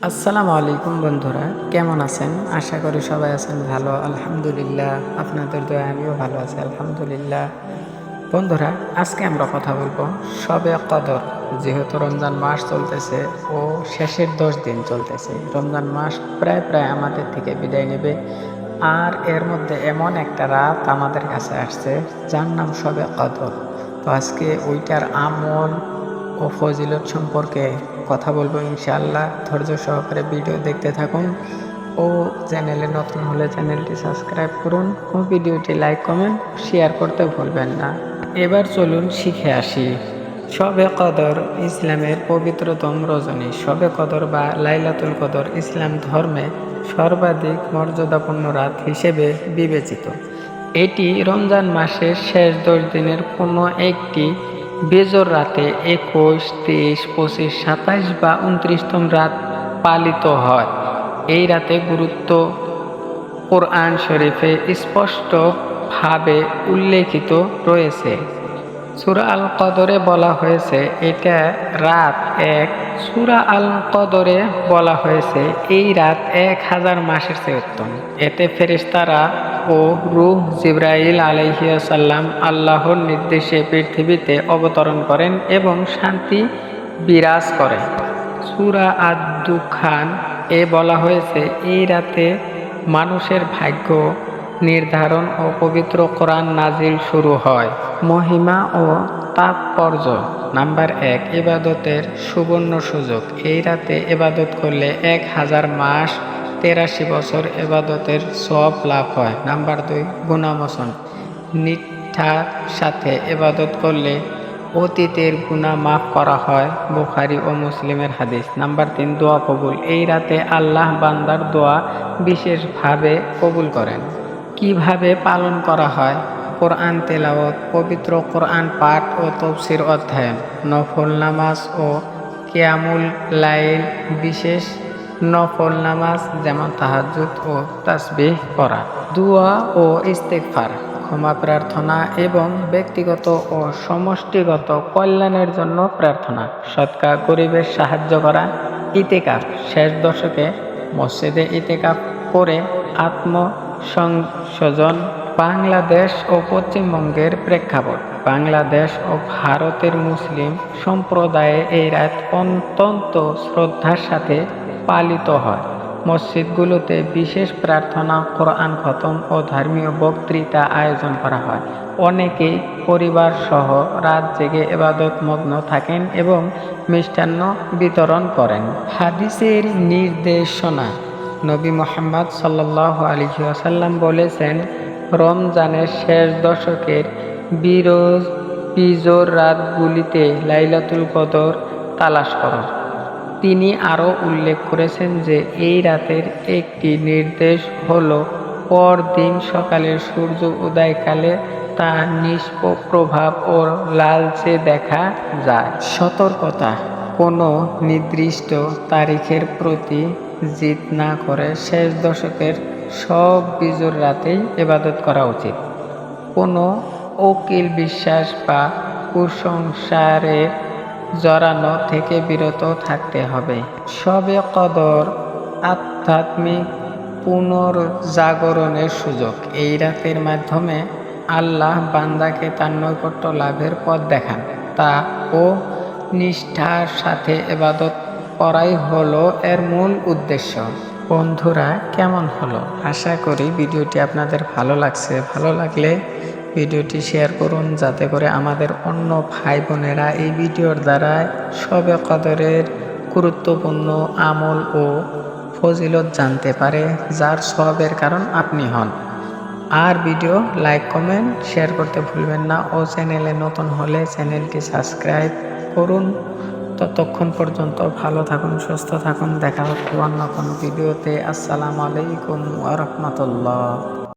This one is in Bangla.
আসসালামু আলাইকুম বন্ধুরা, কেমন আছেন? আশা করি সবাই আছেন ভালো। আলহামদুলিল্লাহ, আপনাদের দয়ায় আমিও ভালো আছি আলহামদুলিল্লাহ। বন্ধুরা, আজকে আমরা কথা বলবো শবে কদর। যেহেতু রমজান মাস চলতেছে ও শেষের 10 দিন চলতেছে, রমজান মাস প্রায় আমাদের থেকে বিদায় নেবে। আর এর মধ্যে এমন একটা রাত আমাদের কাছে আসছে যার নাম শবে কদর। তো আজকে ওইটার আমল ও ফজিলত সম্পর্কে কথা বলবো ইনশাআল্লাহ। ধৈর্য সহকারে ভিডিও দেখতে থাকুন ও চ্যানেলে নতুন হলে চ্যানেলটি সাবস্ক্রাইব করুন ও ভিডিওটি লাইক কমেন্ট শেয়ার করতে ভুলবেন না। এবার চলুন শিখে আসি। শবে কদর ইসলামের পবিত্রতম রজনী। শবে কদর বা লাইলাতুল কদর ইসলাম ধর্মে সর্বাধিক মর্যাদাপূর্ণ রাত হিসেবে বিবেচিত। এটি রমজান মাসের শেষ 10 দিনের কোনো একটি বেজোর রাতে 21, 23, 25, 27 বা 29তম রাত পালিত হয়। এই রাতে গুরুত্ব কোরআন শরীফে স্পষ্টভাবে উল্লেখিত রয়েছে। সূরা আল কদরে বলা হয়েছে এটা রাত এক। সূরা আল কদরে বলা হয়েছে এই রাত 1000 মাসের চেয়ে উত্তম। এতে ফেরেশতারা ও রূহ জিবরাইল আলাইহিস সালাম আল্লাহর নির্দেশে পৃথিবীতে অবতরণ করেন এবং শান্তি বিরাজ করে। সূরা আদ-দুখান এ বলা হয়েছে এই রাতে মানুষের ভাগ্য নির্ধারণ ও পবিত্র কোরআন নাজিল শুরু হয়। মহিমা ও তাৎপর্য। নাম্বার 1, ইবাদতের সুবর্ণ সুযোগ। এই রাতে ইবাদত করলে 1000 মাস 83 বছর ইবাদতের সওয়াব লাভ হয়। নাম্বার 2, গুনাহমোচন। নিষ্ঠার সাথে ইবাদত করলে অতীতের গুনাহ মাফ করা হয়। বুখারী ও মুসলিমের হাদিস। নাম্বার 3, দোয়া কবুল। এই রাতে আল্লাহ বান্দার দোয়া বিশেষভাবে কবুল করেন। কিভাবে পালন করা হয়? কোরআন তেলাওয়াত, পবিত্র কোরআন পাঠ ও তাফসীর অধ্যয়ন, নফল নামাজ ও কিয়ামুল লাইল, বিশেষ নফল নামাজ যেমন তাহাজ্জুদ ও তাসবিহ পড়া, দুআ ও ইস্তেগফার, ক্ষমা প্রার্থনা এবং ব্যক্তিগত ও সমষ্টিগত কল্যাণের জন্য প্রার্থনা, সদকা, গরিবের সাহায্য করা, ইতিকাফ। শেষ দশকে মসজিদে ইতিকাফ করে আত্মসংযোজন। বাংলাদেশ ও পশ্চিমবঙ্গের প্রেক্ষাপট। বাংলাদেশ ও ভারতের মুসলিম সম্প্রদায়ে এই রাত অত্যন্ত শ্রদ্ধার সাথে পালিত হয়। মসজিদগুলোতে বিশেষ প্রার্থনা, কোরআন খতম ও ধর্মীয় বক্তৃতা আয়োজন করা হয়। অনেকেই পরিবার সহ রাত জেগে ইবাদত মগ্ন থাকেন এবং মিষ্টান্ন বিতরণ করেন। হাদিসের নির্দেশনা। নবী মুহাম্মদ সাল্লাল্লাহু আলাইহি ওয়াসাল্লাম বলেছেন, রমজানের শেষ দশকের বিজোর রাতগুলিতে লাইলাতুল কদর তালাশ করো। তিনি আরও উল্লেখ করেছেন যে এই রাতের একটি নির্দেশ হল পরদিন সকালের সূর্য উদয়কালে তা নিষ্প্রভাব ও লালচে দেখা যায়। সতর্কতা। কোনো নির্দিষ্ট তারিখের প্রতি জিদ না করে শেষ দশকের সব বিজোর রাতেই ইবাদত করা উচিত। কোনো অকিল বিশ্বাস বা কুসংস্কারে জড়ানো থেকে বিরত থাকতে হবে। শবে কদর আধ্যাত্মিক পুনর্জাগরণের সুযোগ। এই রাতের মাধ্যমে আল্লাহ বান্দাকে তার নৈকট্য লাভের পথ দেখান। তা ও নিষ্ঠার সাথে ইবাদত করাই হলো এর মূল উদ্দেশ্য। বন্ধুরা, কেমন হলো? আশা করি ভিডিওটি আপনাদের ভালো লাগছে। ভালো লাগলে ভিডিওটি শেয়ার করুন যাতে করে আমাদের অন্য ভাই বোনেরা এই ভিডিওর দ্বারা শবে কদরের গুরুত্বপূর্ণ আমল ও ফজিলত জানতে পারে, যার সওয়াবের কারণ আপনি হন। আর ভিডিও লাইক কমেন্ট শেয়ার করতে ভুলবেন না ও চ্যানেলে নতুন হলে চ্যানেলটি সাবস্ক্রাইব করুন। ততক্ষণ পর্যন্ত ভালো থাকুন, সুস্থ থাকুন। দেখা হচ্ছে অন্য কোনো ভিডিওতে। আসসালামু আলাইকুম ওয়া রাহমাতুল্লাহ।